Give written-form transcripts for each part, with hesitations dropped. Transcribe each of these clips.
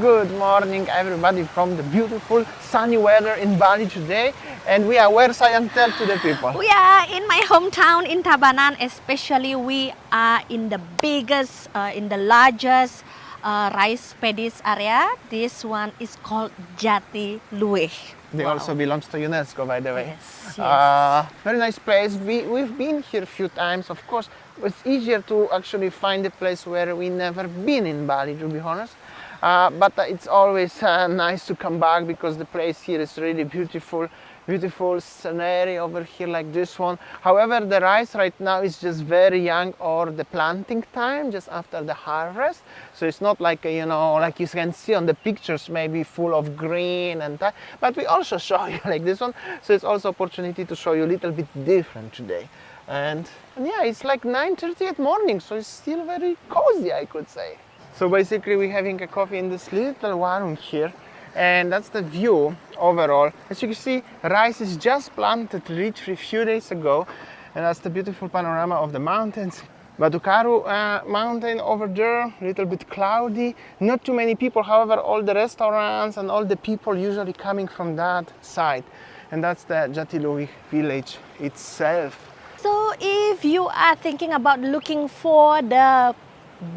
Good morning everybody from the beautiful sunny weather in Bali today. And we are where Sayang tell to the people? We are in my hometown in Tabanan, especially we are in the biggest, in the largest rice paddies area. This one is called Jatiluwih. They also belongs to UNESCO, by the way. Yes. Very nice place. We've been here a few times. Of course, it's easier to actually find a place where we never been in Bali, to be honest. But it's always nice to come back because the place here is really beautiful. Beautiful scenery over here like this one. However, the rice right now is just very young, or the planting time, just after the harvest. So it's not like, you know, like you can see on the pictures, maybe full of green and that. But we also show you like this one. So it's also opportunity to show you a little bit different today. And yeah, it's like 9:30 at morning, so it's still very cozy, I could say. So basically we're having a coffee in this little warung here. And that's the view overall. As you can see, rice is just planted literally a few days ago, and that's the beautiful panorama of the mountains. Batu Karu mountain over there, a little bit cloudy, not too many people. However, all the restaurants and all the people usually coming from that side, and that's the Jatiluwih village itself. So if you are thinking about looking for the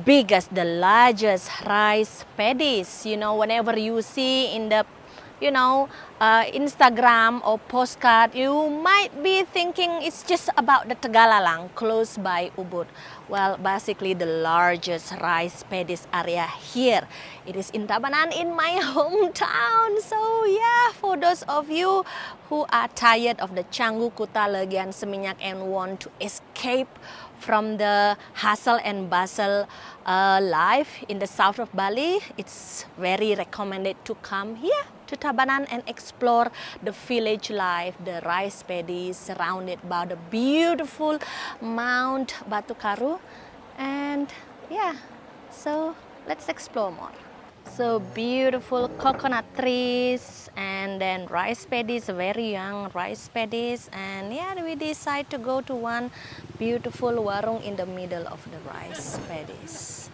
biggest, the largest rice paddies, you know, whenever you see in the, you know, Instagram or postcard, you might be thinking it's just about the Tegalalang close by Ubud. Well, basically the largest rice paddies area here, it is in Tabanan, in my hometown. So yeah, for those of you who are tired of the Canggu, Kuta, Legian, Seminyak and want to escape from the hustle and bustle life in the south of Bali, it's very recommended to come here to Tabanan and explore the village life, the rice paddies surrounded by the beautiful Mount Batu Karu. And yeah, so let's explore more. So beautiful coconut trees, and then rice paddies, very young rice paddies. And yeah, we decide to go to one beautiful warung in the middle of the rice paddies.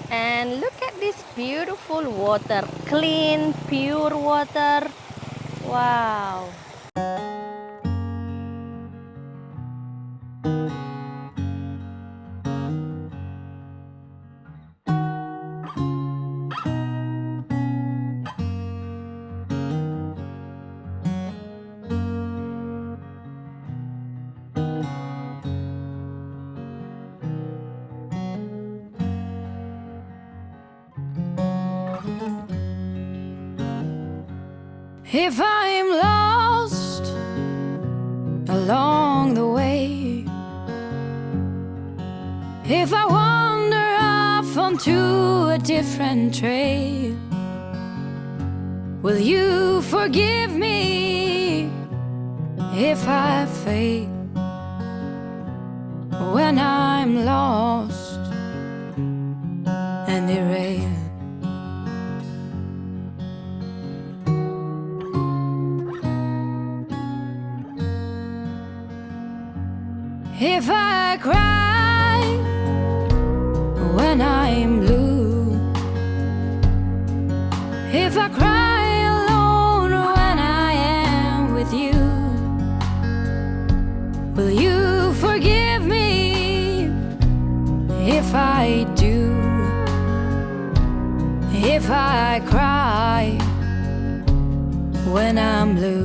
And look at this beautiful water, clean, pure water. Wow. If I'm lost along the way, if I wander off onto a different trail, will you forgive me if I fail when I'm lost and derailed? If I cry when I'm blue, if I cry alone when I am with you, will you forgive me if I do? If I cry when I'm blue,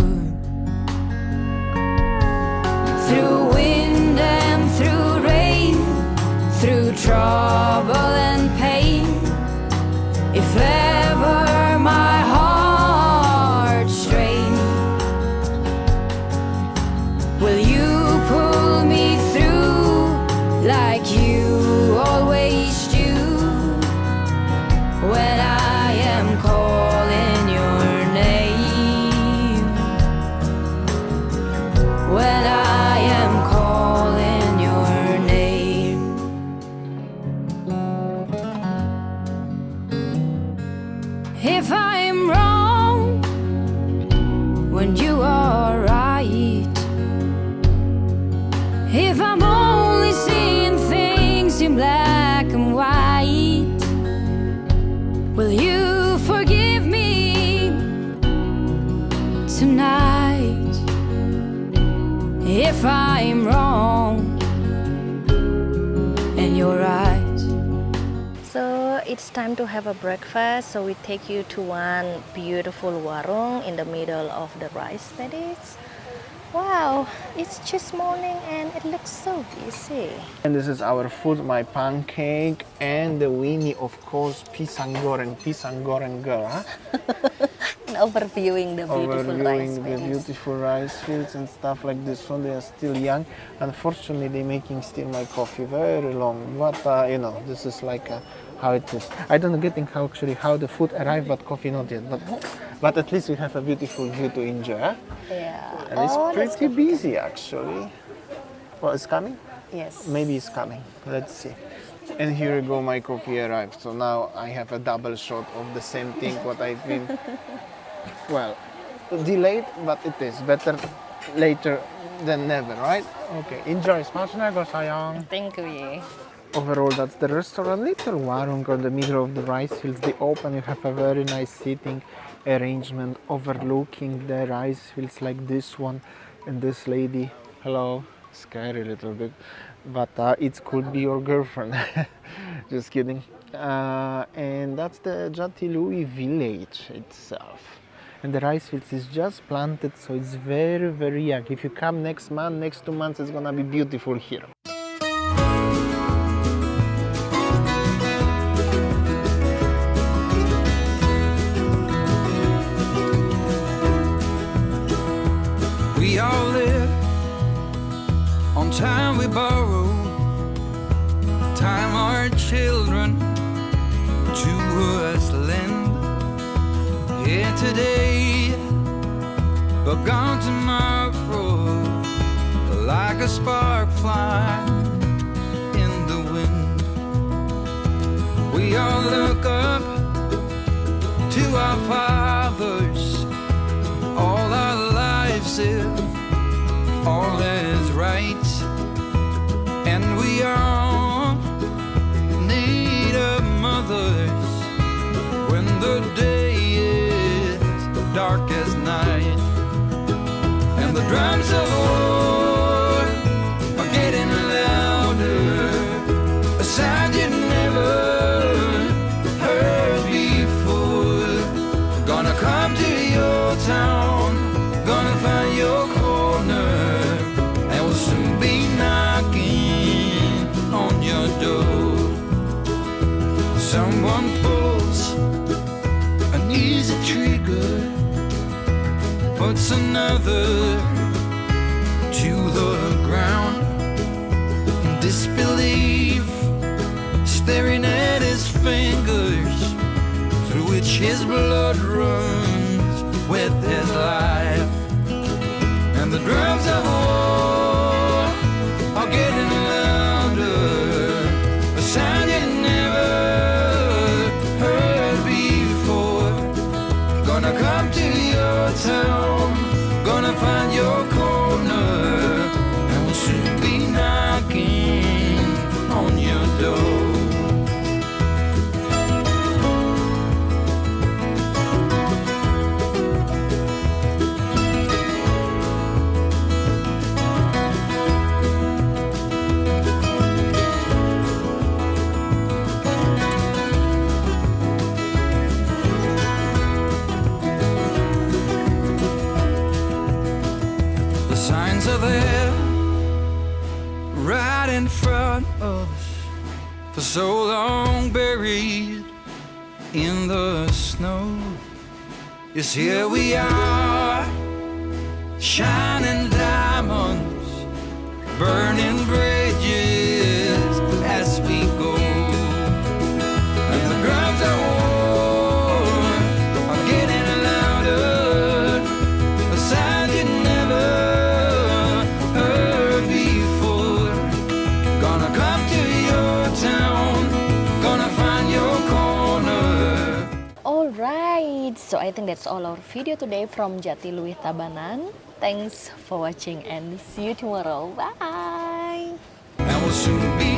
through wind and through rain, through trouble and pain, if ever my heart strains, will you pull me through like you always do when I am calling your name, when I am calling your name? If I'm wrong when you are right, if I'm only seeing things in black and white, will you forgive if I'm wrong in your eyes. So it's time to have a breakfast. So we take you to one beautiful warung in the middle of the rice paddies. Wow, it's just morning and it looks so busy. And this is our food, my pancake, and the weenie, of course, pisang goreng girl, huh? And overviewing the beautiful rice Overviewing the paddies. beautiful rice fields and stuff like this. So they are still young. Unfortunately, they're making still my coffee very long. But you know, this is like how it is. I don't getting how actually how the food arrived, but coffee not yet. But at least we have a beautiful view to enjoy. Huh? Yeah. And it's that's pretty good. busy actually. Well, it's coming? Yes. Maybe it's coming. Let's see. And here you go, my coffee arrived. So now I have a double shot of the same thing what I've been, well, delayed, but it is better later than never, right? Okay, enjoy. Smacznego, sayang. Thank you. Overall, that's the restaurant. Little warung on the middle of the rice fields. They open. You have a very nice seating arrangement overlooking the rice fields like this one. And this lady, hello, scary a little bit, but it could be your girlfriend. Just kidding. And that's the Jatiluwih village itself. And the rice fields is just planted, so it's very, very young. If you come next month, next 2 months, it's gonna be beautiful here. We all live on time we borrow, time our children to us lend. Here today, but gone tomorrow, like a spark fly in the wind. We all look up to our fathers, all our lives if all is right, and we all need our mothers when the day is dark as night, and the drums of war are getting louder, a sound you never heard before. Gonna come to your town, gonna find your corner, and we'll soon be knocking on your door. Someone pulls an easy trigger, puts another to the ground in disbelief, staring at his fingers through which his blood runs with his life. And the drums of war are getting louder, a sound you never heard before. Gonna come to your town, gonna find your corner, and we'll soon be knocking on your door. The signs are there, right in front of us, for so long buried in the snow. Yes, here we are, shining diamonds, burning bridges as we go. And the drums of war are getting louder, a sound you never heard before. Gonna come to your town, gonna find your corner. Alright, so I think that's all our video today from Jatiluwih Tabanan. Thanks for watching and see you tomorrow. Bye! And we'll soon be